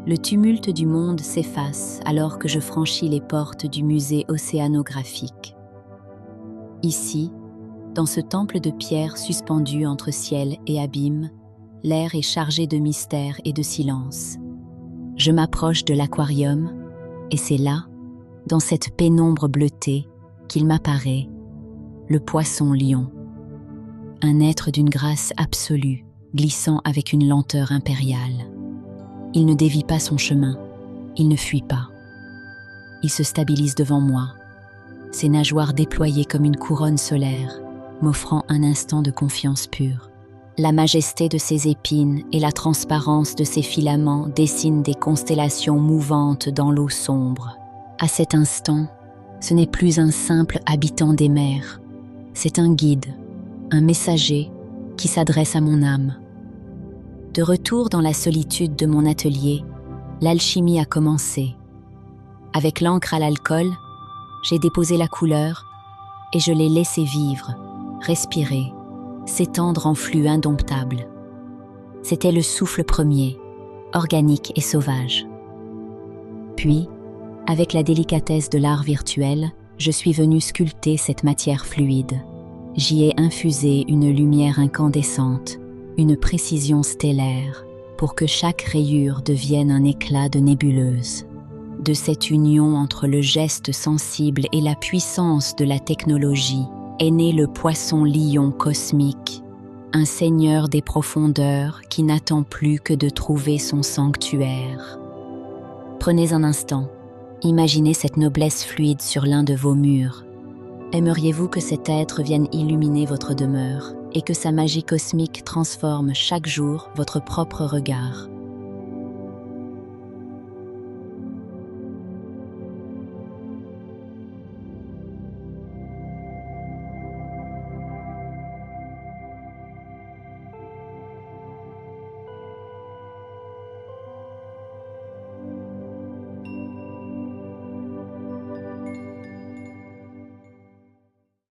Le tumulte du monde s'efface alors que je franchis les portes du musée océanographique. Ici, dans ce temple de pierre suspendu entre ciel et abîme, l'air est chargé de mystère et de silence. Je m'approche de l'aquarium, et c'est là, dans cette pénombre bleutée, qu'il m'apparaît, le poisson-lion. Un être d'une grâce absolue, glissant avec une lenteur impériale. Il ne dévie pas son chemin, il ne fuit pas. Il se stabilise devant moi, ses nageoires déployées comme une couronne solaire, m'offrant un instant de confiance pure. La majesté de ses épines et la transparence de ses filaments dessinent des constellations mouvantes dans l'eau sombre. À cet instant, ce n'est plus un simple habitant des mers, c'est un guide, un messager qui s'adresse à mon âme. De retour dans la solitude de mon atelier, l'alchimie a commencé. Avec l'encre à l'alcool, j'ai déposé la couleur et je l'ai laissée vivre, respirer, s'étendre en flux indomptable. C'était le souffle premier, organique et sauvage. Puis, avec la délicatesse de l'art virtuel, je suis venue sculpter cette matière fluide. J'y ai infusé une lumière incandescente, une précision stellaire, pour que chaque rayure devienne un éclat de nébuleuse. De cette union entre le geste sensible et la puissance de la technologie est né le poisson-lion cosmique, un seigneur des profondeurs qui n'attend plus que de trouver son sanctuaire. Prenez un instant, imaginez cette noblesse fluide sur l'un de vos murs. Aimeriez-vous que cet être vienne illuminer votre demeure et que sa magie cosmique transforme chaque jour votre propre regard?